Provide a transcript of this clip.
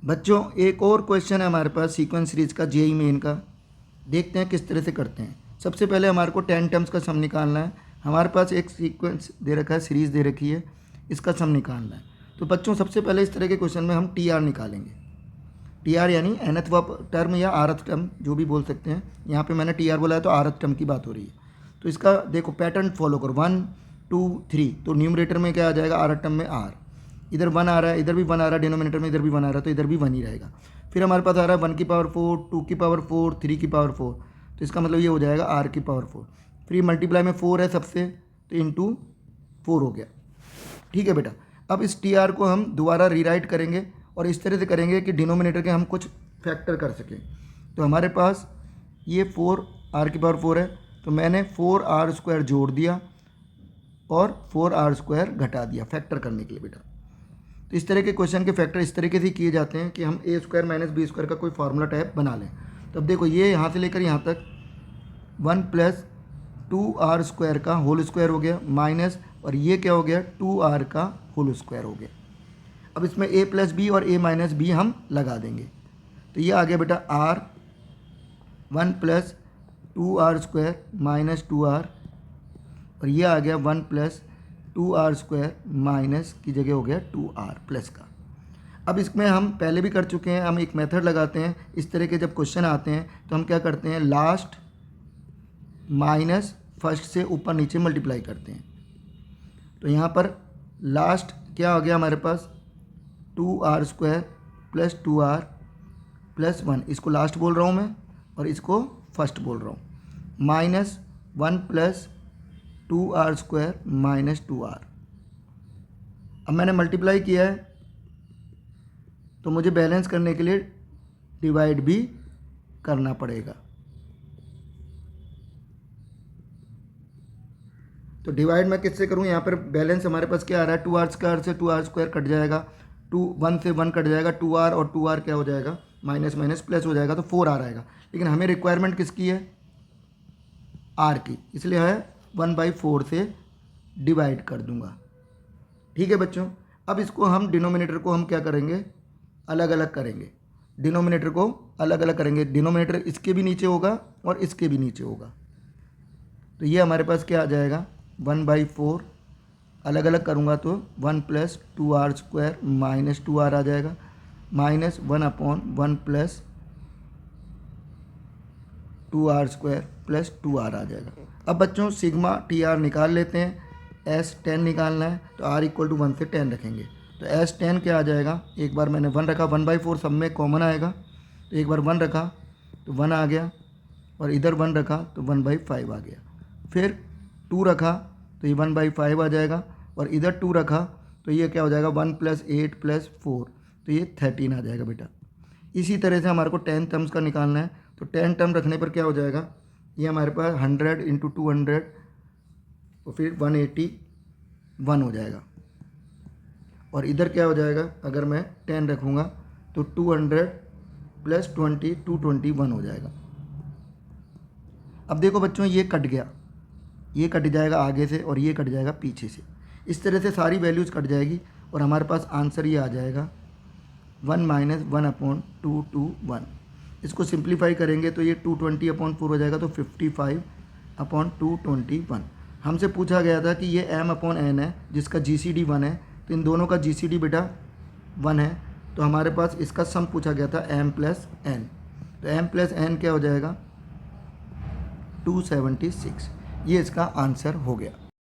बच्चों एक और क्वेश्चन है हमारे पास सीक्वेंस सीरीज का, जेई मेन का। देखते हैं किस तरह से करते हैं। सबसे पहले हमारे को 10 टर्म्स का सम निकालना है। हमारे पास एक सीक्वेंस दे रखा है, सीरीज़ दे रखी है, इसका सम निकालना है। तो बच्चों सबसे पहले इस तरह के क्वेश्चन में हम टी आर निकालेंगे। टी आर यानी nthवा टर्म या rth टर्म जो भी बोल सकते हैं। यहाँ पे मैंने टी आर बोला है तो rth टर्म की बात हो रही है। तो इसका देखो पैटर्न फॉलो करो, 1 2 3। तो न्यूमरेटर में क्या आ जाएगा, rth टर्म में r, इधर 1 आ रहा है, इधर भी 1 आ रहा है, डिनोमिनेटर में इधर भी 1 आ रहा है, तो इधर भी 1 ही रहेगा। फिर हमारे पास आ रहा है 1 की पावर 4, 2 की पावर 4, 3 की पावर 4। तो इसका मतलब ये हो जाएगा r की पावर 4। फिर मल्टीप्लाई में 4 है सबसे, तो इंटू 4 हो गया। ठीक है बेटा। अब इस टी आर को हम दोबारा रीराइट करेंगे और इस तरह से करेंगे कि डिनोमिनेटर के हम कुछ फैक्टर कर सकें। तो हमारे पास ये 4 r की पावर 4 है, तो मैंने 4r² जोड़ दिया और 4r² घटा दिया फैक्टर करने के लिए बेटा। तो इस तरह के क्वेश्चन के फैक्टर इस तरीके से किए जाते हैं कि हम a² माइनस b² का कोई फार्मूला टाइप बना लें। तो अब देखो ये यहाँ से लेकर यहाँ तक 1 प्लस 2r² का होल स्क्वायर हो गया, माइनस और ये क्या हो गया 2r का होल स्क्वायर हो गया। अब इसमें a प्लस बी और a माइनस बी हम लगा देंगे। तो ये आ गया बेटा r 1 plus 2r² minus 2r, और ये आ गया 1 प्लस 2r² माइनस की जगह हो गया 2r प्लस का। अब इसमें हम पहले भी कर चुके हैं, हम एक मेथड लगाते हैं। इस तरह के जब क्वेश्चन आते हैं तो हम क्या करते हैं, लास्ट माइनस फर्स्ट से ऊपर नीचे मल्टीप्लाई करते हैं। तो यहाँ पर लास्ट क्या हो गया हमारे पास 2r² प्लस 2r प्लस 1, इसको लास्ट बोल रहा हूँ मैं और इसको फर्स्ट बोल रहा हूँ, minus 1 plus 2r² minus 2r। अब मैंने मल्टीप्लाई किया है तो मुझे बैलेंस करने के लिए डिवाइड भी करना पड़ेगा। तो डिवाइड मैं किससे करूँ, यहाँ पर बैलेंस हमारे पास क्या आ रहा है, 2r² से 2r² कट जाएगा, 1 से 1 कट जाएगा, 2r और 2r क्या हो जाएगा, माइनस माइनस प्लस हो जाएगा, तो 4r आएगा। लेकिन हमें रिक्वायरमेंट किसकी है, r की, इसलिए है 1/4 से डिवाइड कर दूंगा। ठीक है बच्चों। अब इसको हम डिनोमिनेटर को हम क्या करेंगे, अलग अलग करेंगे। डिनोमिनेटर को अलग अलग करेंगे, डिनोमिनेटर इसके भी नीचे होगा और इसके भी नीचे होगा। तो ये हमारे पास क्या आ जाएगा 1/4, अलग अलग करूँगा तो 1 प्लस 2r² माइनस 2r आ जाएगा, minus 1/1 plus 2r² plus 2r आ जाएगा। अब बच्चों सिग्मा टी आर निकाल लेते हैं। S10 निकालना है तो r = 1 से 10 रखेंगे। तो S10 क्या आ जाएगा, एक बार मैंने 1 रखा, 1/4 सब में कॉमन आएगा, तो एक बार 1 रखा तो 1 आ गया, और इधर 1 रखा तो 1/5 आ गया। फिर 2 रखा तो ये 1/5 आ जाएगा, और इधर 2 रखा तो ये क्या हो जाएगा 1 प्लस 8 प्लस 4, तो ये 13 आ जाएगा बेटा। इसी तरह से हमारे को 10 टर्म्स का निकालना है। तो 10 टर्म रखने पर क्या हो जाएगा, ये हमारे पास 100 × 200 और फिर 181 हो जाएगा, और इधर क्या हो जाएगा, अगर मैं 10 रखूँगा तो 200 प्लस 20 221 हो जाएगा। अब देखो बच्चों ये कट गया, ये कट जाएगा आगे से और ये कट जाएगा पीछे से, इस तरह से सारी वैल्यूज़ कट जाएगी और हमारे पास आंसर ये आ जाएगा 1 माइनस 1/221। इसको सिंप्लीफाई करेंगे तो ये 220/4 हो जाएगा, तो 55/221। हमसे पूछा गया था कि ये m/n है जिसका GCD 1 है, तो इन दोनों का GCD बेटा 1 है, तो हमारे पास इसका सम पूछा गया था m प्लस n। तो m प्लस n क्या हो जाएगा 276, ये इसका आंसर हो गया।